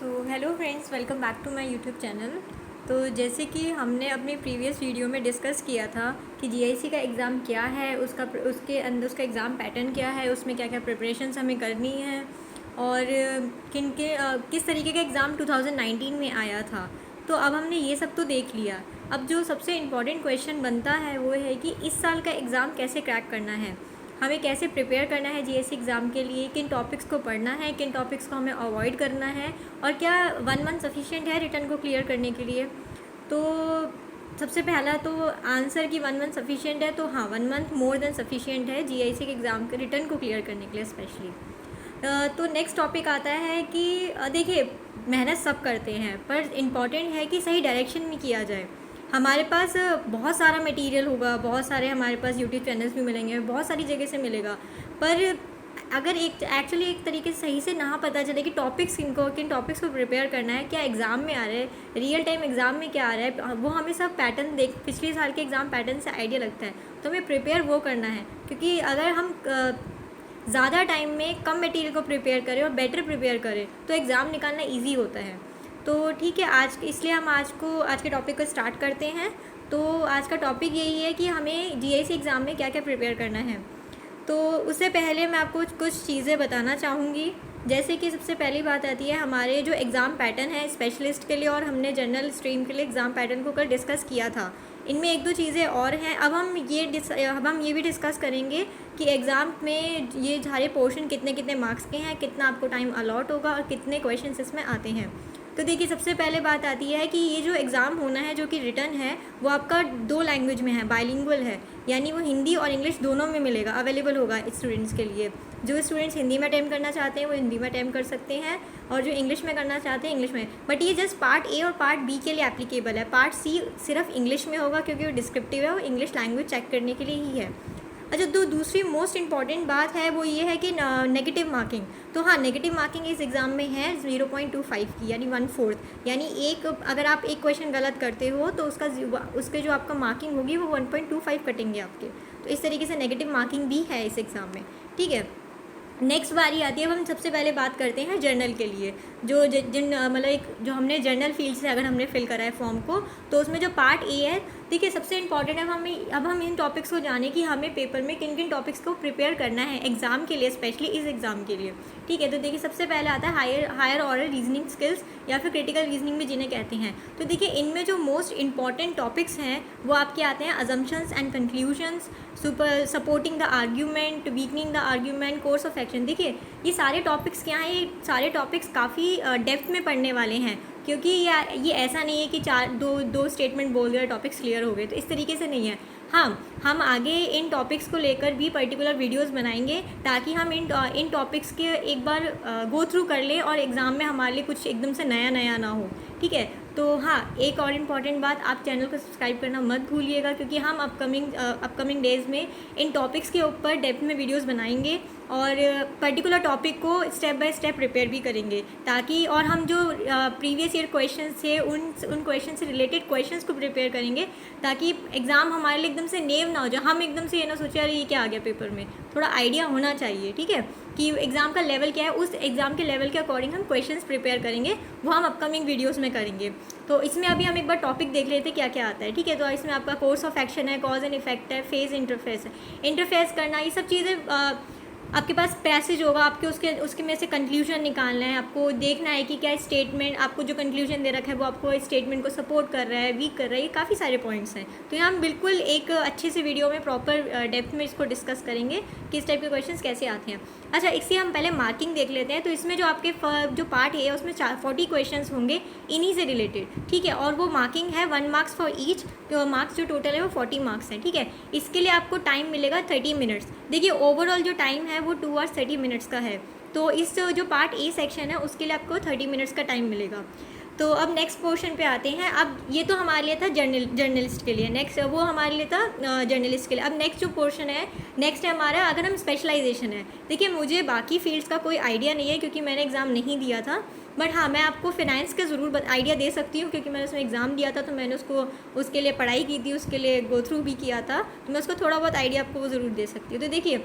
Hello friends, welcome back to my YouTube channel. तो जैसे कि हमने अपने प्रीवियस वीडियो में डिस्कस किया था कि जीआईसी का एग्ज़ाम क्या है, उसके अंदर उसका एग्ज़ाम पैटर्न क्या है, उसमें क्या क्या प्रिपरेशंस हमें करनी है और किस तरीके का एग्ज़ाम 2019 में आया था। तो अब हमने ये सब तो देख लिया। अब जो सबसे इम्पॉर्टेंट क्वेश्चन बनता है वो है कि इस साल का एग्ज़ाम कैसे क्रैक करना है, हमें कैसे प्रिपेयर करना है जीएससी एग्ज़ाम के लिए, किन टॉपिक्स को पढ़ना है, किन टॉपिक्स को हमें अवॉइड करना है और क्या 1 मंथ सफिशिएंट है रिटर्न को क्लियर करने के लिए। तो सबसे पहला तो आंसर कि 1 मंथ सफिशिएंट है, तो हाँ 1 मंथ मोर देन सफिशिएंट है जीआईसी के एग्ज़ाम के रिटर्न को क्लियर करने के लिए स्पेशली। तो नेक्स्ट टॉपिक आता है कि देखिए, मेहनत सब करते हैं पर इम्पॉर्टेंट है कि सही डायरेक्शन में किया जाए। हमारे पास बहुत सारा मटेरियल होगा, बहुत सारे हमारे पास यूट्यूब चैनल्स भी मिलेंगे, बहुत सारी जगह से मिलेगा, पर अगर एक तरीके से सही से ना पता चले कि किन टॉपिक्स को प्रिपेयर करना है, क्या एग्ज़ाम में आ रहा है, रियल टाइम एग्ज़ाम में क्या आ रहा है, वो हमें सब पैटर्न पिछले साल के एग्ज़ाम पैटर्न से आइडिया लगता है, तो हमें प्रिपेयर वो करना है। क्योंकि अगर हम ज़्यादा टाइम में कम मटेरियल को प्रिपेयर करें और बेटर प्रिपेयर करें तो एग्ज़ाम निकालना ईजी होता है। तो ठीक है, इसलिए हम आज के टॉपिक को स्टार्ट करते हैं। तो आज का टॉपिक यही है कि हमें जीआईसी एग्ज़ाम में क्या क्या प्रिपेयर करना है। तो उससे पहले मैं आपको कुछ चीज़ें बताना चाहूँगी। जैसे कि सबसे पहली बात आती है हमारे जो एग्ज़ाम पैटर्न है स्पेशलिस्ट के लिए, और हमने जनरल स्ट्रीम के लिए एग्ज़ाम पैटर्न को कल डिस्कस किया था। इनमें एक दो चीज़ें और हैं। अब हम ये भी डिस्कस करेंगे कि एग्ज़ाम में ये सारे पोर्शन कितने कितने मार्क्स के हैं, कितना आपको टाइम अलॉट होगा और कितने क्वेश्चन इसमें आते हैं। तो देखिए, सबसे पहले बात आती है कि ये जो एग्ज़ाम होना है, जो कि रिटर्न है, वो आपका 2 लैंग्वेज में है, बाइलिंगुअल है, यानी वो हिंदी और इंग्लिश दोनों में मिलेगा, अवेलेबल होगा स्टूडेंट्स के लिए। जो स्टूडेंट्स हिंदी में अटेम्प्ट करना चाहते हैं वो हिंदी में अटेम्प्ट कर सकते हैं, और जो इंग्लिश में करना चाहते हैं इंग्लिश में। बट ये जस्ट पार्ट ए और पार्ट बी के लिए एप्लीकेबल है, पार्ट सी सिर्फ इंग्लिश में होगा क्योंकि वो डिस्क्रिप्टिव है, वो इंग्लिश लैंग्वेज चेक करने के लिए ही है। अच्छा, दूसरी मोस्ट इंपॉर्टेंट बात है वो ये है कि नेगेटिव मार्किंग। तो हाँ, नेगेटिव मार्किंग इस एग्ज़ाम में है 0.25 की, यानी 1/4, यानी अगर आप एक क्वेश्चन गलत करते हो तो उसके जो आपका मार्किंग होगी वो 1.25 कटेंगे आपके। तो इस तरीके से नेगेटिव मार्किंग भी है इस एग्ज़ाम में। ठीक है, नेक्स्ट बारी आती है। अब हम सबसे पहले बात करते हैं जर्नल के लिए, जो हमने जर्नल फील्ड से अगर हमने फिल करा है फॉर्म को, तो उसमें जो पार्ट ए है, देखिए सबसे इंपॉर्टेंट है अब हम इन टॉपिक्स को जाने कि हमें पेपर में किन किन टॉपिक्स को प्रिपेयर करना है एग्ज़ाम के लिए, स्पेशली इस एग्ज़ाम के लिए। ठीक है, तो देखिए सबसे पहले आता है हायर ऑर्डर रीजनिंग स्किल्स, या फिर क्रिटिकल रीजनिंग भी जिन्हें कहते हैं। तो देखिए, इनमें जो मोस्ट इंपॉर्टेंट टॉपिक्स हैं वो आपके आते हैं assumptions and conclusions, supporting the argument, weakening the argument, course of action. देखिए, ये सारे टॉपिक्स क्या हैं, ये सारे टॉपिक्स काफ़ी डेप्थ में पढ़ने वाले हैं, क्योंकि ये ऐसा नहीं है कि दो स्टेटमेंट बोल दिया टॉपिक्स क्लियर हो गए, तो इस तरीके से नहीं है। हाँ, हम आगे इन टॉपिक्स को लेकर भी पर्टिकुलर वीडियोस बनाएंगे ताकि हम इन टॉपिक्स के एक बार गो थ्रू कर लें और एग्ज़ाम में हमारे लिए कुछ एकदम से नया नया ना हो। ठीक है, तो हाँ, एक और इम्पॉर्टेंट बात, आप चैनल को सब्सक्राइब करना मत भूलिएगा, क्योंकि हम अपकमिंग डेज़ में इन टॉपिक्स के ऊपर डेप्थ में वीडियोस बनाएंगे और पर्टिकुलर टॉपिक को स्टेप बाय स्टेप प्रिपेयर भी करेंगे, ताकि और हम जो प्रीवियस ईयर क्वेश्चन थे उन क्वेश्चन से रिलेटेड क्वेश्चंस को प्रिपेयर करेंगे, ताकि एग्ज़ाम हमारे लिए एकदम से नेव ना हो जाए, हम एकदम से ये ना सोचे अरे ये क्या आ गया पेपर में। थोड़ा आइडिया होना चाहिए, ठीक है, कि एग्ज़ाम का लेवल क्या है, उस एग्ज़ाम के लेवल के अकॉर्डिंग हम क्वेश्चंस प्रिपेयर करेंगे, वो हम अपकमिंग वीडियोस में करेंगे। तो इसमें अभी हम एक बार टॉपिक देख लेते हैं क्या क्या आता है। ठीक है, तो इसमें आपका कोर्स ऑफ एक्शन है, कॉज एंड इफेक्ट है, फेज इंटरफेस है, इंटरफेस करना, ये सब चीज़ें आपके पास पैसेज होगा, आपके उसके में से कंक्लूजन निकालना है, आपको देखना है कि क्या स्टेटमेंट आपको जो कंक्लूजन दे रखा है वो आपको स्टेटमेंट को सपोर्ट कर रहा है, वीक कर रहा है, ये काफ़ी सारे पॉइंट्स हैं। तो यहाँ हम बिल्कुल एक अच्छे से वीडियो में प्रॉपर डेप्थ में इसको डिस्कस करेंगे कि इस टाइप के क्वेश्चंस कैसे आते हैं। अच्छा, इससे हम पहले मार्किंग देख लेते हैं। तो इसमें जो आपके जो पार्ट है उसमें 40 क्वेश्चन होंगे इन्हीं से रिलेटेड। ठीक है, और वो मार्किंग है 1 मार्क्स फॉर ईच, तो मार्क्स जो टोटल है वो 40 मार्क्स हैं। ठीक है, इसके लिए आपको टाइम मिलेगा 30 मिनट्स। देखिए, ओवरऑल जो टाइम है वो 2 आवर्स 30 मिनट्स का है। तो इस जो पार्ट ए सेक्शन है उसके लिए आपको 30 मिनट्स का टाइम मिलेगा। तो अब नेक्स्ट पोर्शन पे आते हैं। अब ये तो हमारे लिए था जर्नलिस्ट के लिए, नेक्स्ट वो हमारे लिए था जर्नलिस्ट के लिए। अब नेक्स्ट जो पोर्शन है, नेक्स्ट है हमारा अगर हम स्पेशलाइजेशन है। देखिए, मुझे बाकी फील्ड्स का कोई आइडिया नहीं है क्योंकि मैंने एग्ज़ाम नहीं दिया था, बट हाँ, मैं आपको फ़िनांस का ज़रूर आइडिया दे सकती हूँ, क्योंकि मैंने उसमें एग्ज़ाम दिया था, तो मैंने उसके लिए पढ़ाई की थी, उसके लिए गो थ्रू भी किया था, तो मैं उसको थोड़ा बहुत आइडिया आपको वो ज़रूर दे सकती हूँ। तो देखिए,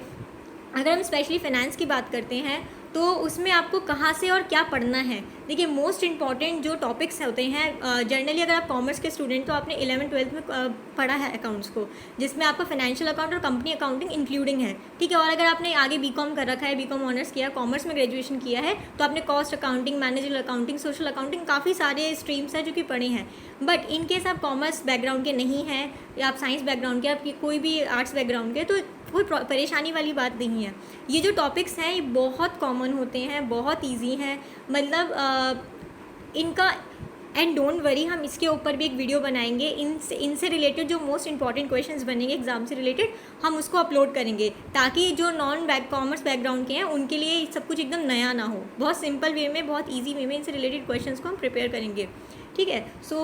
अगर हम स्पेशली फ़िनांस की बात करते हैं तो उसमें आपको कहाँ से और क्या पढ़ना है। देखिए मोस्ट इंपॉर्टेंट जो टॉपिक्स होते हैं, जनरली अगर आप कॉमर्स के स्टूडेंट तो आपने 11th-12th में पढ़ा है अकाउंट्स को, जिसमें आपका फाइनेंशियल अकाउंट और कंपनी अकाउंटिंग इंक्लूडिंग है, ठीक है। और अगर आपने आगे बीकॉम कर रखा है, बीकॉम ऑनर्स किया, कॉमर्स में ग्रेजुएशन किया है, तो आपने cost accounting, managerial accounting, social accounting, काफ़ी सारे स्ट्रीम्स हैं जो कि पढ़े हैं। बट इन केस आप कॉमर्स बैकग्राउंड के नहीं हैं या आप साइंस बैकग्राउंड के, आप कोई भी आर्ट्स बैकग्राउंड के, तो कोई परेशानी वाली बात नहीं है। ये जो टॉपिक्स हैं ये बहुत कॉमन होते हैं, बहुत ईजी हैं, मतलब इनका एंड डोंट वरी, हम इसके ऊपर भी एक वीडियो बनाएंगे। इनसे रिलेटेड जो मोस्ट इंपॉर्टेंट क्वेश्चंस बनेंगे एग्जाम से रिलेटेड, हम उसको अपलोड करेंगे, ताकि जो नॉन कॉमर्स बैकग्राउंड के हैं उनके लिए सब कुछ एकदम नया ना हो। बहुत सिंपल वे में, बहुत ईजी वे में इनसे रिलेटेड क्वेश्चंस को हम प्रिपेयर करेंगे, ठीक है। सो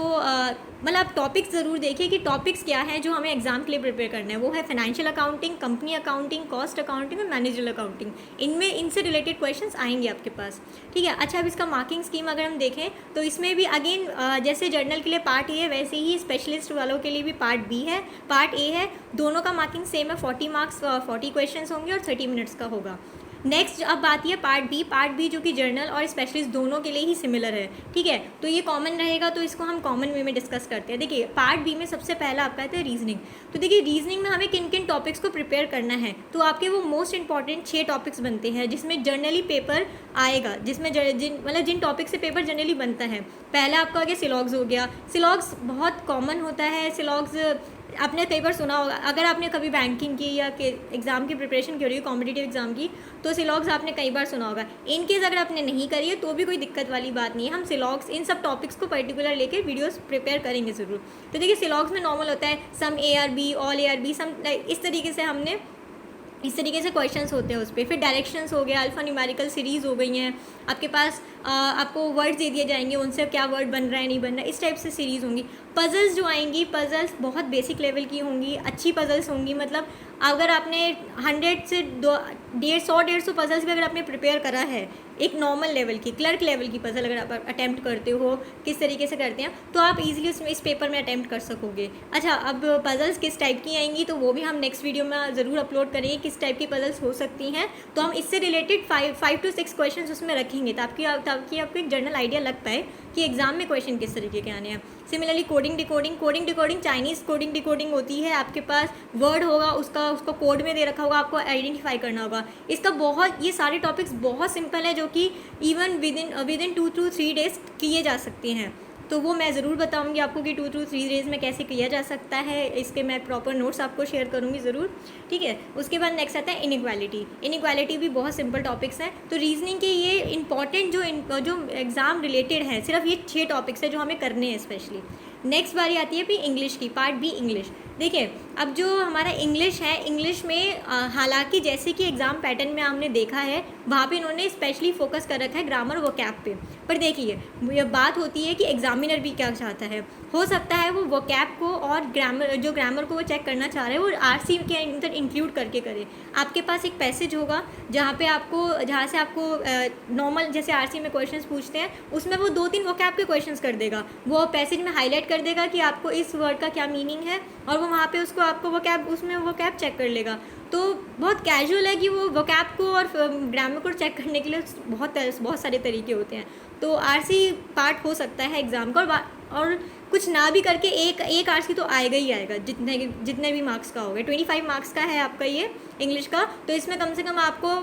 मतलब आप टॉपिक्स ज़रूर देखिए कि टॉपिक्स क्या हैं जो हमें एग्जाम के लिए प्रिपेयर करना है। वो है financial accounting, company accounting, cost accounting और मैनेजरल अकाउंटिंग। इनमें इनसे रिलेटेड क्वेश्चंस आएंगे आपके पास, ठीक है। अच्छा, अब इसका मार्किंग स्कीम अगर हम देखें तो इसमें भी अगेन जैसे जर्नल के लिए पार्ट ए है, वैसे ही स्पेशलिस्ट वालों के लिए भी पार्ट बी है, पार्ट ए है। दोनों का मार्किंग सेम है, 40 मार्क्स 40 क्वेश्चन होंगे और 30 मिनट्स का होगा। नेक्स्ट अब आती है पार्ट बी जो कि जर्नल और स्पेशलिस्ट दोनों के लिए ही सिमिलर है, ठीक है। तो ये कॉमन रहेगा, तो इसको हम कॉमन वे में डिस्कस करते हैं। देखिए पार्ट बी में सबसे पहला आपका आता है रीजनिंग। तो देखिए रीजनिंग में हमें किन किन टॉपिक्स को प्रिपेयर करना है, तो आपके वो मोस्ट इंपॉर्टेंट 6 टॉपिक्स बनते हैं जिसमें जर्नली पेपर आएगा, जिसमें जिन टॉपिक से पेपर जनरली बनता है। पहला आपका हो गया सिलॉग्स हो गया। सिलॉग्स बहुत कॉमन होता है। सिलॉग्स आपने कई बार सुना होगा, अगर आपने कभी बैंकिंग की या एग्ज़ाम की प्रिपरेशन की हो रही है, कॉम्पिटिटिव एग्जाम की, तो सिलॉग्स आपने कई बार सुना होगा। इन केस अगर आपने नहीं करी है तो भी कोई दिक्कत वाली बात नहीं है, हम सिलॉग्स इन सब टॉपिक्स को पर्टिकुलर लेके वीडियोस प्रिपेयर करेंगे ज़रूर। तो देखिए सिलॉग्स में नॉर्मल होता है सम ARB, ऑल ARB, सम इस तरीके से हमने इस तरीके से क्वेश्चंस होते हैं उस पर। फिर डायरेक्शंस हो गया, अल्फा न्यूमेरिकल सीरीज़ हो गई हैं आपके पास, आपको वर्ड्स दे दिए जाएंगे, उनसे क्या वर्ड बन रहा है नहीं बन रहा है, इस टाइप से सीरीज़ होंगी। पजल्स जो आएंगी, पजल्स बहुत बेसिक लेवल की होंगी, अच्छी पजल्स होंगी। मतलब अगर आपने 100 से 150 पजल्स भी अगर आपने प्रिपेयर करा है, एक नॉर्मल लेवल की, क्लर्क लेवल की पजल अगर आप अटैम्प्ट करते हो, किस तरीके से करते हैं, तो आप इजीली उसमें इस पेपर में अटैम्प्ट कर सकोगे। अच्छा, अब पजल्स किस टाइप की आएंगी तो वो भी हम नेक्स्ट वीडियो में ज़रूर अपलोड करेंगे, किस टाइप की पजल्स हो सकती हैं। तो हम इससे रिलेटेड 5 to 6 क्वेश्चन उसमें रखेंगे, ताकि आपको एक जनरल आइडिया लग पाए कि एग्जाम में क्वेश्चन किस तरीके के आने हैं। Similarly coding decoding Chinese coding decoding होती है। आपके पास वर्ड होगा, उसको कोड में दे रखा होगा, आपको आइडेंटिफाई करना होगा। इसका ये सारे टॉपिक्स बहुत सिंपल है, जो कि even with in 2 to 3 days किए जा सकते हैं। तो वो मैं ज़रूर बताऊंगी आपको कि 2 to 3 डेज में कैसे किया जा सकता है। इसके मैं प्रॉपर नोट्स आपको शेयर करूंगी ज़रूर, ठीक है। उसके बाद नेक्स्ट आता है इनइक्वालिटी भी बहुत सिंपल टॉपिक्स हैं। तो रीजनिंग के ये इंपॉर्टेंट जो एग्ज़ाम रिलेटेड है, सिर्फ ये 6 टॉपिक्स है जो हमें करने हैं स्पेशली। नेक्स्ट बारी आती है फिर इंग्लिश की, पार्ट बी इंग्लिश। देखिए अब जो हमारा इंग्लिश है, इंग्लिश में हालांकि जैसे कि एग्ज़ाम पैटर्न में हमने देखा है, वहाँ पे इन्होंने स्पेशली फोकस कर रखा है ग्रामर वोकैब पे। पर देखिए ये बात होती है कि एग्जामिनर भी क्या चाहता है, हो सकता है वो वोकैब को और ग्रामर को वो चेक करना चाह रहे हैं, वो RC के अंदर इंक्लूड करके करे। आपके पास एक पैसेज होगा जहाँ से आपको नॉर्मल जैसे RC में क्वेश्चंस पूछते हैं, उसमें वो 2-3 वोकैब के क्वेश्चंस कर देगा, वो पैसेज में हाईलाइट कर देगा कि आपको इस वर्ड का क्या मीनिंग है, और वो वहाँ पे आपको वोकैब चेक कर लेगा। तो बहुत कैजुअल है कि वो वोकैब को और ग्रामर को चेक करने के लिए बहुत सारे तरीके होते हैं। तो RC पार्ट हो सकता है एग्ज़ाम का, और कुछ ना भी करके एक RC तो आएगा ही आएगा, जितने भी मार्क्स का होगा। 25 मार्क्स का है आपका ये इंग्लिश का, तो इसमें कम से कम आपको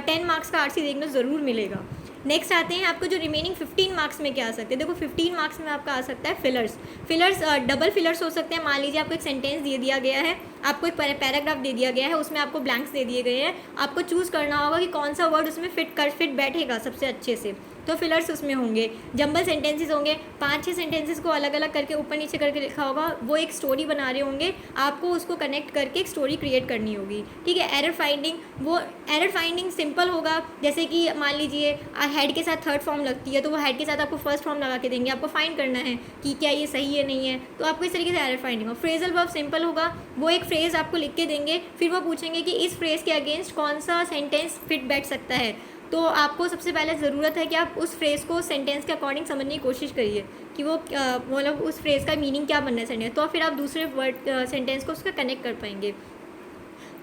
10 मार्क्स का RC देखना ज़रूर मिलेगा। नेक्स्ट आते हैं आपको जो रिमेनिंग 15 मार्क्स में क्या आ सकते हैं। देखो 15 मार्क्स में आपका आ सकता है फिलर्स डबल फिलर्स हो सकते हैं। मान लीजिए आपको एक सेंटेंस दे दिया गया है, आपको एक पैराग्राफ दे दिया गया है, उसमें आपको ब्लैंक्स दे दिए गए हैं, आपको चूज़ करना होगा कि कौन सा वर्ड उसमें फिट बैठेगा सबसे अच्छे से, तो फिलर्स उसमें होंगे। जंबल सेंटेंसेस होंगे, 5-6 सेंटेंसेस को अलग अलग करके ऊपर नीचे करके लिखा होगा, वो एक स्टोरी बना रहे होंगे, आपको उसको कनेक्ट करके एक स्टोरी क्रिएट करनी होगी, ठीक है। एरर फाइंडिंग सिंपल होगा, जैसे कि मान लीजिए हेड के साथ थर्ड फॉर्म लगती है, तो वो हेड के साथ आपको फर्स्ट फॉर्म लगा के देंगे, आपको फाइंड करना है कि क्या ये सही है नहीं है, तो आपको इस तरीके से एरर फाइंडिंग हो। फ्रेजल वर्ब सिंपल होगा, वो एक फ्रेज़ आपको लिख के देंगे, फिर वो पूछेंगे कि इस फ्रेज़ के अगेंस्ट कौन सा सेंटेंस फिट बैठ सकता है। तो आपको सबसे पहले ज़रूरत है कि आप उस फ्रेज़ को सेंटेंस के अकॉर्डिंग समझने की कोशिश करिए कि वो मतलब उस फ्रेज़ का मीनिंग क्या बनना है सेंटेंस, तो फिर आप दूसरे वर्ड सेंटेंस को उसका कनेक्ट कर पाएंगे।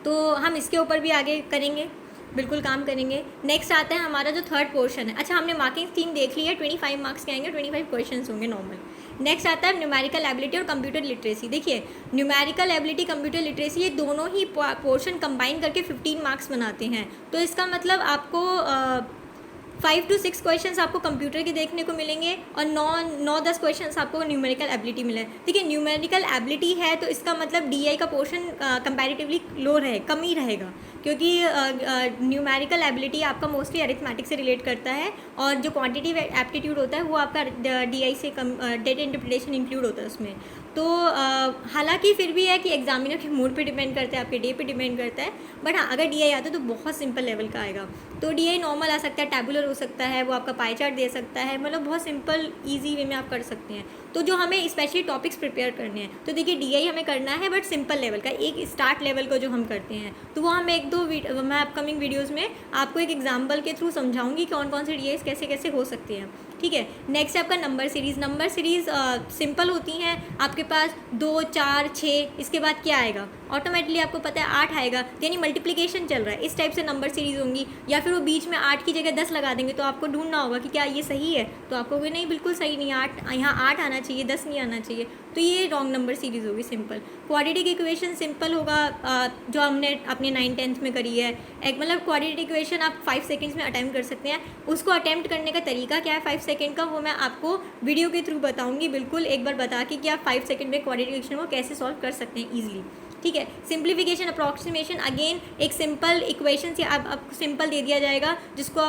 तो हम इसके ऊपर भी आगे करेंगे। बिल्कुल काम करेंगे। नेक्स्ट आता है हमारा जो थर्ड पोर्शन है। अच्छा, हमने मार्किंग स्कीम देख ली है, 25 मार्क्स के आएंगे, 25 क्वेश्चन होंगे नॉर्मल। नेक्स्ट आता है न्यूमेरिकल एबिलिटी और कंप्यूटर लिटरेसी। देखिए, न्यूमेरिकल एबिलिटी, कंप्यूटर लिटरेसी, ये दोनों ही पोर्शन कंबाइन करके 15 मार्क्स बनाते हैं। तो इसका मतलब आपको 5 to 6 क्वेश्चंस आपको कंप्यूटर के देखने को मिलेंगे और 9-10 क्वेश्चंस आपको न्यूमेरिकल एबिलिटी मिले। देखिए, न्यूमेरिकल एबिलिटी है तो इसका मतलब डीआई का पोर्शन कंपैरेटिवली लो रहे, कम ही रहेगा, क्योंकि न्यूमेरिकल एबिलिटी आपका मोस्टली अरिथमेटिक से रिलेट करता है और जो क्वांटिटिव एप्टीट्यूड होता है वो आपका डीआई से कम, डेटा इंटरप्रिटेशन इंक्लूड होता है उसमें। तो हालांकि फिर भी है कि एग्जामिनर के मूड पे डिपेंड करता है, आपके डे पे डिपेंड करता है, बट हाँ, अगर डीआई आता है तो बहुत सिंपल लेवल का आएगा। तो डीआई नॉर्मल आ सकता है, टैबुलर हो सकता है, वो आपका पाई चार्ट दे सकता है, मतलब बहुत सिंपल ईजी वे में आप कर सकते हैं। तो जो हमें स्पेशली टॉपिक्स प्रिपेयर करने हैं, तो देखिए डीआई हमें करना है बट सिंपल लेवल का, एक स्टार्ट लेवल का जो हम करते हैं, तो वो हम मैं अपकमिंग वीडियोज़ में आपको एक एग्जाम्पल के थ्रू समझाऊंगी कौन कौन से डीआईस कैसे कैसे हो सकते हैं। ठीक है। नेक्स्ट है आपका number series. Number series simple होती हैं, आपके पास 2, 4, 6, इसके बाद क्या आएगा, ऑटोमेटिकली आपको पता है 8 आएगा, यानी मल्टीप्लिकेशन चल रहा है, इस टाइप से नंबर सीरीज़ होंगी। या फिर वो बीच में 8 की जगह 10 लगा देंगे, तो आपको ढूंढना होगा कि क्या ये सही है, तो आपको भी नहीं, बिल्कुल सही नहीं, 8 यहाँ 8 आना चाहिए, 10 नहीं आना चाहिए, तो ये रॉन्ग नंबर सीरीज़ होगी। सिंपल क्वाड्रेटिक इक्वेशन सिंपल होगा, जो हमने अपने 9th-10th में करी है। एक मतलब क्वाड्रेटिक इक्वेशन आप 5 सेकेंड्स में अटैम्प्ट कर सकते हैं। उसको अटैम्प्ट करने का तरीका क्या है 5 सेकेंड का, वो मैं आपको वीडियो के थ्रू बताऊंगी, बिल्कुल एक बार बता के कि आप 5 सेकेंड में क्वाड्रेटिक इक्वेशन को कैसे सॉल्व कर सकते हैं ईजिली। ठीक है। सिंप्लीफिकेशन अप्रॉक्सीमेशन, अगेन एक सिंपल इक्वेशन से आपको सिंपल दे दिया जाएगा, जिसको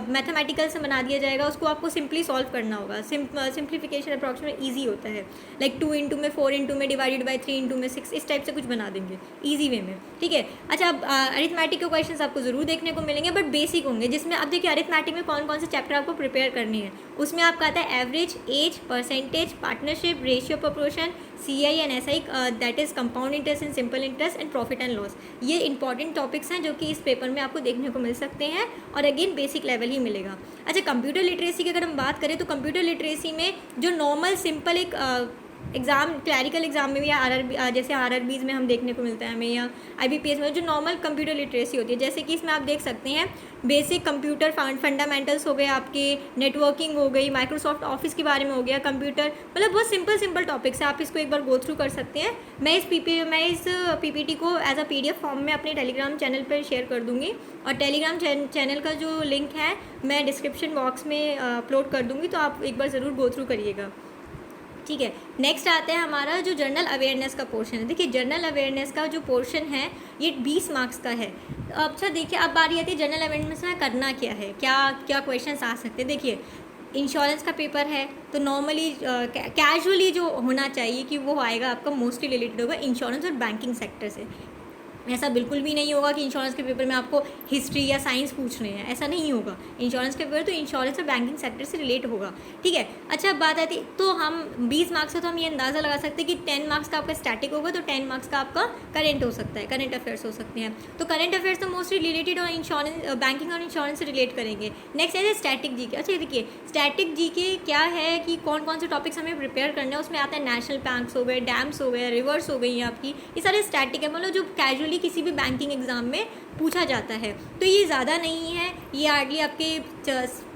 मैथमेटिकल से बना दिया जाएगा, उसको आपको सिंपली सॉल्व करना होगा। सिंप्लीफिकेशन अप्रॉक्सीमेशन ईजी होता है, लाइक 2 इंटू में, 4 इंटू में, डिवाइडेड बाई 3 इंटू में 6, इस टाइप से कुछ बना देंगे ईजी वे में। ठीक है। अच्छा, अब अरिथमेटिक के क्वेश्चन आपको ज़रूर देखने को मिलेंगे, बट बेसिक होंगे, जिसमें अब देखिए अरिथमेटिक में कौन कौन से चैप्टर आपको प्रिपेयर करने हैं। उसमें आपका आता है average, age, percentage, partnership, ratio proportion, CI and SI, that is compound interest and simple interest and profit and loss. ये इंपॉर्टेंट टॉपिक्स हैं जो कि इस पेपर में आपको देखने को मिल सकते हैं, और अगेन बेसिक लेवल ही मिलेगा। अच्छा, कंप्यूटर लिटरेसी की अगर हम बात करें, तो कंप्यूटर लिटरेसी में जो नॉर्मल सिंपल एक एग्ज़ाम, क्लैरिकल एग्जाम में भी, या RRB, जैसे RRBs में हम देखने को मिलता है हमें, या IBPS में जो नॉर्मल कंप्यूटर लिटरेसी होती है, जैसे कि इसमें आप देख सकते हैं बेसिक कंप्यूटर फंडामेंटल्स हो गए, आपके नेटवर्किंग हो गई, माइक्रोसॉफ्ट ऑफिस के बारे में हो गया, कंप्यूटर, मतलब बहुत सिंपल टॉपिक्स है, आप इसको एक बार गो थ्रू कर सकते हैं। मैं इस PPT को एज अ PDF फॉर्म में अपने टेलीग्राम चैनल पर शेयर कर दूँगी, और टेलीग्राम चैनल का जो लिंक है मैं डिस्क्रिप्शन बॉक्स में अपलोड कर दूँगी, तो आप एक बार ज़रूर गो थ्रू करिएगा। ठीक है। नेक्स्ट आता है हमारा जो जनरल अवेयरनेस का पोर्शन है। देखिए, जनरल अवेयरनेस का जो पोर्शन है ये 20 मार्क्स का है। अच्छा, देखिए अब बारी आती है जनरल अवेयरनेस में करना क्या है, क्या क्या क्वेश्चंस आ सकते हैं। देखिए, इंश्योरेंस का पेपर है, तो नॉर्मली कैजुअली जो होना चाहिए कि वो आएगा आपका मोस्टली रिलेटेड होगा इंश्योरेंस और बैंकिंग सेक्टर से। ऐसा बिल्कुल भी नहीं होगा कि इंश्योरेंस के पेपर में आपको हिस्ट्री या साइंस पूछ रहे हैं, ऐसा नहीं होगा। इंश्योरेंस के पेपर तो इंश्योरेंस और बैंकिंग सेक्टर से रिलेट होगा। ठीक है। अच्छा, बात आती तो हम 20 मार्क्स से तो हम ये अंदाज़ा लगा सकते हैं कि 10 मार्क्स का आपका स्टैटिक होगा, तो 10 मार्क्स का आपका करेंट हो सकता है, करेंट अफेयर्स हो सकते हैं। तो करेंट अफेयर्स तो मोस्टली रिलेटेड और इंश्योरेंस, बैंकिंग और इंश्योरेंस से रिलेट करेंगे। नेक्स्ट है स्टैटिक जीके। अच्छा, देखिए स्टैटिक जीके क्या है कि कौन कौन से टॉपिक्स हमें प्रिपेयर करने हैं, उसमें आता है नेशनल बैंक्स हो गए, डैम्स हो गए, रिवर्स हो गई आपकी, ये सारे स्टैटिक है, मतलब जो कैजुअली किसी भी बैंकिंग एग्जाम में पूछा जाता है। तो ये ज़्यादा नहीं है, ये हार्डली आपके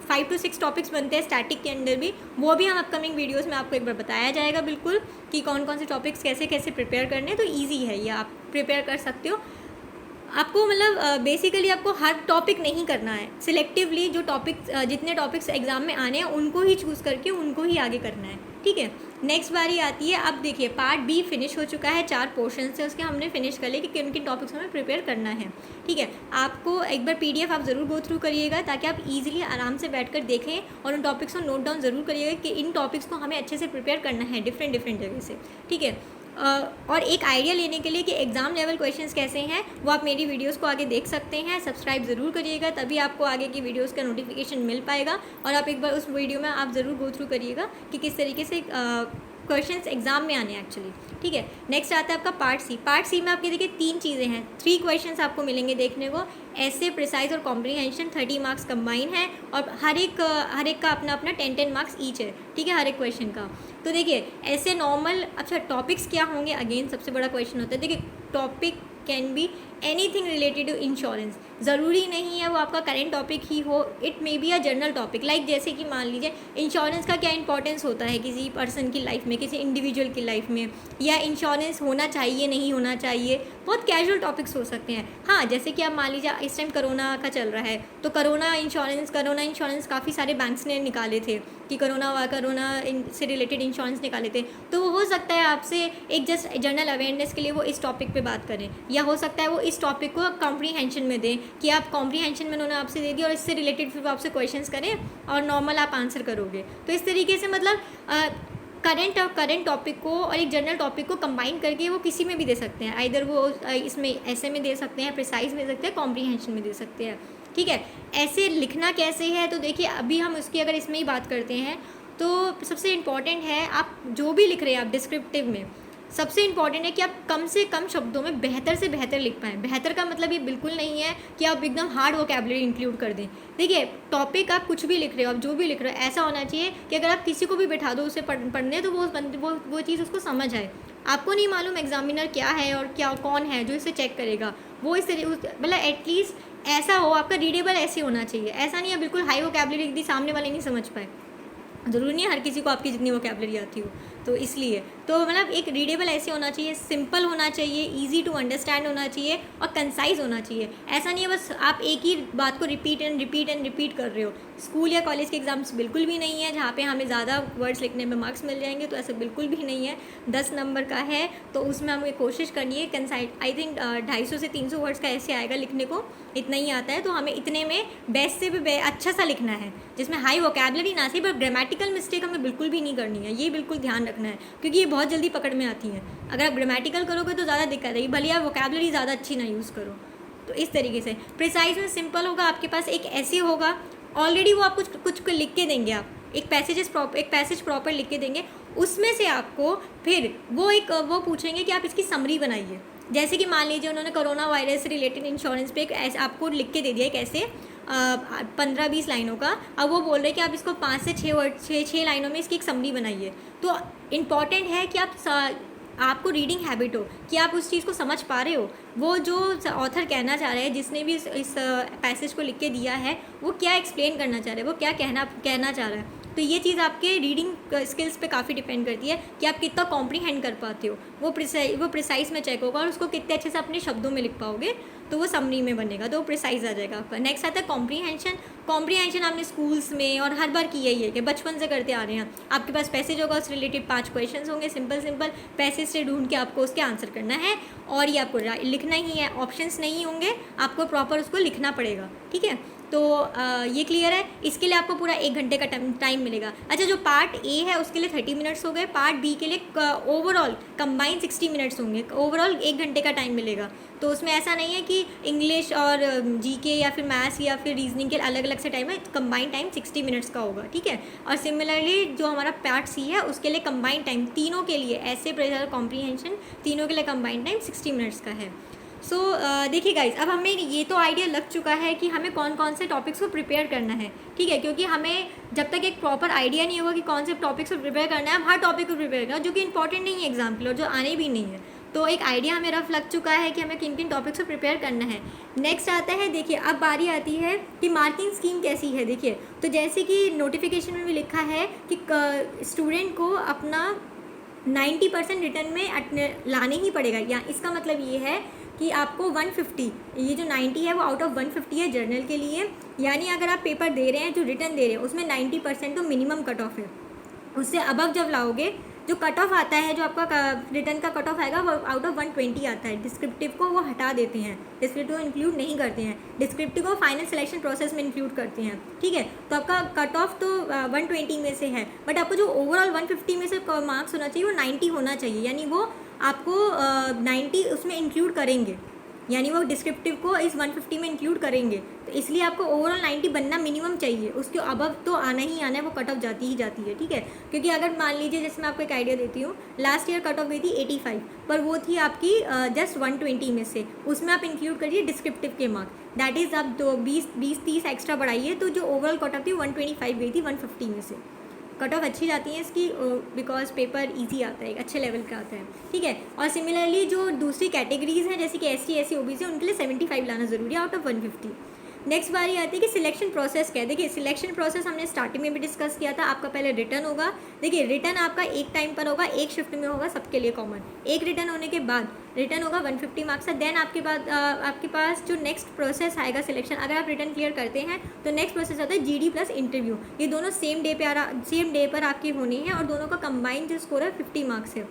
5 to 6 टॉपिक्स बनते हैं स्टैटिक के अंदर भी, वो भी हम अपकमिंग वीडियोस में आपको एक बार बताया जाएगा बिल्कुल कि कौन कौन से टॉपिक्स कैसे कैसे प्रिपेयर करने हैं। तो ईजी है, ये आप प्रिपेयर कर सकते हो। आपको मतलब बेसिकली आपको हर टॉपिक नहीं करना है, सिलेक्टिवली जो टॉपिक्स, जितने टॉपिक्स एग्जाम में आने हैं उनको ही चूज़ करके उनको ही आगे करना है। ठीक है। नेक्स्ट बारी आती है, अब देखिए पार्ट B फिनिश हो चुका है, 4 पोर्शन से उसके हमने फिनिश कर लिया कि किन किन टॉपिक्स हमें प्रिपेयर करना है। ठीक है। आपको एक बार PDF आप ज़रूर गो थ्रू करिएगा, ताकि आप इजीली आराम से बैठकर देखें और उन टॉपिक्स को नोट डाउन ज़रूर करिएगा कि इन टॉपिक्स को हमें अच्छे से प्रिपेयर करना है डिफरेंट जगह से। ठीक है। और एक आइडिया लेने के लिए कि एग्ज़ाम लेवल क्वेश्चंस कैसे हैं, वो आप मेरी वीडियोस को आगे देख सकते हैं। सब्सक्राइब ज़रूर करिएगा, तभी आपको आगे की वीडियोस का नोटिफिकेशन मिल पाएगा, और आप एक बार उस वीडियो में आप ज़रूर गो थ्रू करिएगा कि किस तरीके से क्वेश्चंस एग्जाम में आने एक्चुअली। ठीक है। नेक्स्ट आता है आपका पार्ट सी। पार्ट सी में आपके देखिए 3 चीज़ें हैं, 3 क्वेश्चंस आपको मिलेंगे देखने को। ऐसे, प्रिसाइज और कॉम्प्रीहेंशन, 30 मार्क्स कंबाइन है, और हर एक का अपना अपना 10 मार्क्स ईच है। ठीक है, हर एक क्वेश्चन का। तो देखिए ऐसे नॉर्मल, अच्छा टॉपिक्स क्या होंगे, अगेन सबसे बड़ा क्वेश्चन होता है। देखिए topic can be anything related to insurance. ज़रूरी नहीं है वो आपका करेंट टॉपिक ही हो, it may be a general topic. Like जैसे कि मान लीजिए इंश्योरेंस का क्या इंपॉर्टेंस होता है किसी पर्सन की लाइफ में, किसी इंडिविजुअल की लाइफ में, या इंश्योरेंस होना चाहिए नहीं होना चाहिए, बहुत कैजुअल टॉपिक्स हो सकते हैं। हाँ, जैसे कि आप मान लीजिए इस टाइम कोरोना का चल रहा है, तो कोरोना इंश्योरेंस काफ़ी सारे बैंक्स ने निकाले थे कि कोरोना से रिलेटेड इंश्योरेंस निकाले थे। तो वो हो सकता है आपसे एक जस्ट जनरल अवेयरनेस के लिए वो इस टॉपिक पे बात करें, या हो सकता है वो इस टॉपिक को कॉम्प्रीहेंशन में दें कि आप कॉम्प्रीहेंशन में उन्होंने आपसे दे दिया और इससे रिलेटेड फिर वो आपसे क्वेश्चंस करें और नॉर्मल आप आंसर करोगे। तो इस तरीके से मतलब करेंट टॉपिक को और एक जनरल टॉपिक को कंबाइन करके वो किसी में भी दे सकते हैं। आइदर वो इसमें ऐसे में दे सकते हैं, प्रिसाइज में दे सकते हैं, कॉम्प्रीहेंशन में दे सकते हैं। ठीक है, ऐसे लिखना कैसे है, तो देखिए अभी हम उसकी अगर इसमें ही बात करते हैं तो सबसे इम्पॉर्टेंट है आप जो भी लिख रहे हैं आप डिस्क्रिप्टिव में, सबसे इम्पॉर्टेंट है कि आप कम से कम शब्दों में बेहतर से बेहतर लिख पाएँ। बेहतर का मतलब ये बिल्कुल नहीं है कि आप एकदम हार्ड वोकैबुलरी इंक्लूड कर दें। देखिए टॉपिक आप कुछ भी लिख रहे हो, आप जो भी लिख रहे हो, ऐसा होना चाहिए कि अगर आप किसी को भी बैठा दो उसे पढ़ने, तो वो चीज़ उसको समझ आए। आपको नहीं मालूम एग्जामिनर क्या है और क्या कौन है जो इसे चेक करेगा, वो इस तरीके मतलब एटलीस्ट ऐसा हो, आपका रीडेबल ऐसे होना चाहिए। ऐसा नहीं है बिल्कुल हाई वोकैबुलरी लिख दी, सामने वाले नहीं समझ पाए। ज़रूरी नहीं है हर किसी को आपकी जितनी वोकैबुलरी आती हो, तो इसलिए तो मतलब एक रीडेबल ऐसे होना चाहिए, सिंपल होना चाहिए, इजी टू अंडरस्टैंड होना चाहिए और कंसाइज होना चाहिए। ऐसा नहीं है बस आप एक ही बात को रिपीट कर रहे हो। स्कूल या कॉलेज के एग्जाम्स बिल्कुल भी नहीं है जहाँ पे हमें ज़्यादा वर्ड्स लिखने में मार्क्स मिल जाएंगे, तो ऐसा बिल्कुल भी नहीं है। 10 नंबर का है तो उसमें हमें कोशिश करनी है कंसाइज, आई थिंक 250 से 300 वर्ड्स का ऐसे आएगा लिखने को, इतना ही आता है। तो हमें इतने में बेस्ट से भी अच्छा सा लिखना है जिसमें हाई वोकैबुलरी ना थी, पर ग्रामेटिकल मिस्टेक हमें बिल्कुल भी नहीं करनी है, ये बिल्कुल ध्यान रखना है क्योंकि ये बहुत जल्दी पकड़ में आती हैं। अगर आप ग्रामेटिकल करोगे तो ज़्यादा दिक्कत आएगी, भले आप वोकैबुलरी ज़्यादा अच्छी ना यूज़ करो। तो इस तरीके से प्रिसाइज में सिंपल होगा, आपके पास एक ऐसे होगा ऑलरेडी, वो आप कुछ लिख के देंगे, आप एक पैसेज प्रॉपर लिख के देंगे, उसमें से आपको फिर वो पूछेंगे कि आप इसकी समरी बनाइए। जैसे कि मान लीजिए उन्होंने कोरोना वायरस से रिलेटेड इंश्योरेंस पे ऐसे आपको लिख के दे दिया एक ऐसे 15-20 लाइनों का। अब वो बोल रहे हैं कि आप इसको 5 से 6 लाइनों में इसकी एक समरी बनाइए। तो इम्पॉर्टेंट है कि आपको रीडिंग हैबिट हो, कि आप उस चीज़ को समझ पा रहे हो, वो जो ऑथर कहना चाह रहा है, जिसने भी इस पैसेज को लिख के दिया है, वो क्या एक्सप्लेन करना चाह रहा है, वो क्या कहना चाह रहा है। तो ये चीज़ आपके रीडिंग स्किल्स पे काफ़ी डिपेंड करती है कि आप कितना कॉम्प्रीहेंड कर पाते हो। वो प्रिसाइज में चेक होगा और उसको कितने अच्छे से अपने शब्दों में लिख पाओगे, तो वो समरी में बनेगा, तो वो प्रिसाइज आ जाएगा आपका। नेक्स्ट आता है कॉम्प्रीहेंशन आपने स्कूल्स में और हर बार किया ही है कि बचपन से करते आ रहे हैं। आपके पास पैसेज होगा, उससे रिलेटेड 5 क्वेश्चन होंगे, सिंपल पैसेज से ढूंढ के आपको उसके आंसर करना है और ये आपको लिखना ही है, ऑप्शंस नहीं होंगे, आपको प्रॉपर उसको लिखना पड़ेगा। ठीक है, तो ये क्लियर है। इसके लिए आपको पूरा 1 घंटे का टाइम मिलेगा। अच्छा, जो पार्ट ए है उसके लिए 30 मिनट्स हो गए, पार्ट बी के लिए ओवरऑल कंबाइन 60 मिनट्स होंगे, ओवरऑल 1 घंटे का टाइम मिलेगा। तो उसमें ऐसा नहीं है कि इंग्लिश और जीके या फिर मैथ्स या फिर रीजनिंग के अलग अलग से टाइम है, कंबाइन टाइम 60 मिनट्स का होगा। ठीक है, और सिमिलरली जो हमारा पार्ट सी है उसके लिए कंबाइन टाइम तीनों के लिए, ऐसे प्रेशर कॉम्प्रीहेंशन तीनों के लिए कंबाइन टाइम 60 मिनट्स का है। सो देखिए गाइज, अब हमें ये तो आइडिया लग चुका है कि हमें कौन कौन से टॉपिक्स को प्रिपेयर करना है। ठीक है, क्योंकि हमें जब तक एक प्रॉपर आइडिया नहीं होगा कि कौन से टॉपिक्स को प्रिपेयर करना है, हम हर टॉपिक को प्रिपेयर करना जो कि इंपॉर्टेंट नहीं है एग्जाम के लिए और जो आने भी नहीं है। तो एक आइडिया हमें रफ लग चुका है कि हमें किन किन टॉपिक्स को प्रिपेयर करना है। नेक्स्ट आता है, देखिए अब बारी आती है कि मार्किंग स्कीम कैसी है। देखिए, तो जैसे कि नोटिफिकेशन में भी लिखा है कि स्टूडेंट को अपना 90% रिटर्न में लाने ही पड़ेगा। या इसका मतलब ये है कि आपको 150, ये जो 90 है वो आउट ऑफ 150 है जर्नल के लिए, यानी अगर आप पेपर दे रहे हैं, जो रिटर्न दे रहे हैं उसमें 90% तो मिनिमम कट ऑफ है। उससे अबव जब लाओगे, जो कट ऑफ आता है, जो आपका रिटर्न का कट ऑफ आएगा वो आउट ऑफ 120 आता है। डिस्क्रिप्टिव को वो हटा देते हैं, डिस्क्रिप्टिव को इंक्लूड नहीं करते हैं, डिस्क्रिप्टिव को फाइनल सिलेक्शन प्रोसेस में इंक्लूड करते हैं। ठीक है, तो आपका कट ऑफ तो 120 में से है, बट आपको जो ओवरऑल 150 में से मार्क्स होना चाहिए वो 90 होना चाहिए, यानी वो आपको 90 उसमें इंक्लूड करेंगे, यानी वो डिस्क्रिप्टिव को इस 150 में इंक्लूड करेंगे। तो इसलिए आपको ओवरऑल 90 बनना मिनिमम चाहिए, उसके अबव तो आना ही आना है, वो कट ऑफ जाती ही जाती है। ठीक है, क्योंकि अगर मान लीजिए, जैसे मैं आपको एक आइडिया देती हूँ, लास्ट ईयर कट ऑफ गई थी 85, पर वो थी आपकी जस्ट 120 में से, उसमें आप इंक्लूड करिए डिस्क्रिप्टिव के मार्क्स, दैट इज़ आप 20-30 एक्स्ट्रा बढ़ाइए, तो जो ओवरऑल कट ऑफ थी 125 गई थी 150 में से। कट ऑफ अच्छी जाती है इसकी, बिकॉज पेपर ईजी आता है, अच्छे लेवल का आता है, ठीक है। और सिमिलरली जो दूसरी कैटेगरीज हैं जैसे कि ST SC OBC उनके लिए 75 लाना ज़रूरी है आउट ऑफ 150। नेक्स्ट बारी आती है कि सिलेक्शन प्रोसेस क्या है। देखिए सिलेक्शन प्रोसेस हमने स्टार्टिंग में भी डिस्कस किया था। आपका पहले रिटर्न होगा। देखिए रिटर्न आपका एक टाइम पर होगा, एक शिफ्ट में होगा, सबके लिए कॉमन। एक रिटर्न होने के बाद रिटर्न होगा 150 मार्क्स का। देन आपके पास जो नेक्स्ट प्रोसेस आएगा सिलेक्शन, अगर आप रिटर्न क्लियर करते हैं तो नेक्स्ट प्रोसेस आता है GD प्लस इंटरव्यू। ये दोनों सेम डे पर आपकी होनी है और दोनों का कंबाइंड जो स्कोर है 50 मार्क्स है।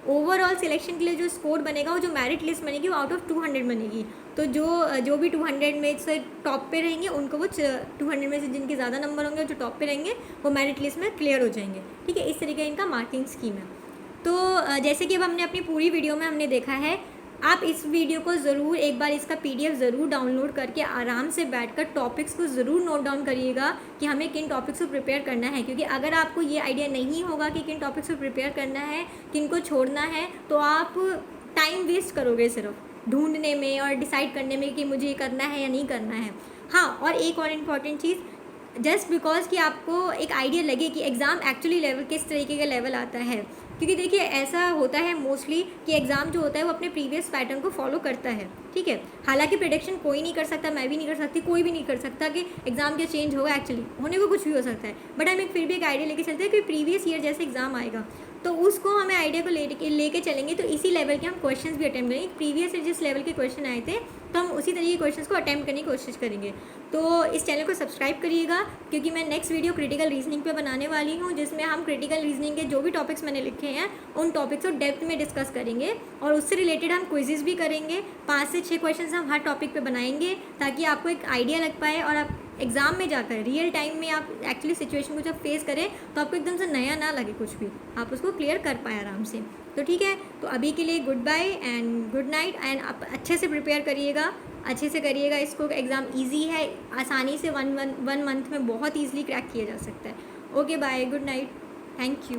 ओवरऑल सिलेक्शन के लिए जो स्कोर बनेगा, वो जो मेरिट लिस्ट बनेगी वो आउट ऑफ 200 बनेगी। तो जो भी 200 में से टॉप पे रहेंगे उनको वो 200 में से जिनके ज़्यादा नंबर होंगे जो टॉप पे रहेंगे वो मेरिट लिस्ट में क्लियर हो जाएंगे, ठीक है। इस तरीके का इनका मार्किंग स्कीम है। तो जैसे कि अब हमने अपनी पूरी वीडियो में हमने देखा है, आप इस वीडियो को ज़रूर एक बार इसका PDF ज़रूर डाउनलोड करके आराम से बैठकर टॉपिक्स को ज़रूर नोट डाउन करिएगा कि हमें किन टॉपिक्स को प्रिपेयर करना है। क्योंकि अगर आपको ये आइडिया नहीं होगा कि किन टॉपिक्स को प्रिपेयर करना है, किन को छोड़ना है, तो आप टाइम वेस्ट करोगे सिर्फ ढूंढने में और डिसाइड करने में कि मुझे ये करना है या नहीं करना है। हाँ, और एक और इम्पॉर्टेंट चीज़, जस्ट बिकॉज कि आपको एक आइडिया लगे कि एग्ज़ाम एक्चुअली लेवल किस तरीके का लेवल आता है। क्योंकि देखिए ऐसा होता है मोस्टली कि एग्ज़ाम जो होता है वो अपने प्रीवियस पैटर्न को फॉलो करता है, ठीक है। हालांकि प्रेडिक्शन कोई नहीं कर सकता, मैं भी नहीं कर सकती, कोई भी नहीं कर सकता कि एग्ज़ाम क्या चेंज होगा, एक्चुअली होने को कुछ भी हो सकता है। बट हम एक फिर भी एक आइडिया लेके चलते हैं कि प्रीवियस ईयर जैसे एग्ज़ाम आएगा तो उसको हमें आइडिया को लेके चलेंगे, तो इसी लेवल के हम क्वेश्चंस भी अटैम्प्ट करेंगे। प्रीवियस ईयर जिस लेवल के क्वेश्चन आए थे तो हम उसी तरीके के क्वेश्चंस को अटैम्प्ट करने की कोशिश करेंगे। तो इस चैनल को सब्सक्राइब करिएगा, क्योंकि मैं नेक्स्ट वीडियो क्रिटिकल रीजनिंग पे बनाने वाली हूँ, जिसमें हम क्रिटिकल रीजनिंग के जो भी टॉपिक्स मैंने लिखे हैं उन टॉपिक्स को डेप्थ में डिस्कस करेंगे और उससे रिलेटेड हम क्विजेस भी करेंगे। 5 से 6 क्वेश्चन हम हर टॉपिक पे बनाएंगे ताकि आपको एक आइडिया लग पाए और आप एग्ज़ाम में जाकर रियल टाइम में आप एक्चुअली सिचुएशन को जब फेस करें तो आपको एकदम से नया ना लगे, कुछ भी आप उसको क्लियर कर पाए आराम से। तो ठीक है, तो अभी के लिए goodbye and good night. And आप अच्छे से प्रिपेयर करिएगा, अच्छे से करिएगा इसको। एग्ज़ाम ईजी है, आसानी से वन मंथ में बहुत ईजिली क्रैक किया जा सकता है। Okay bye, good night, thank you.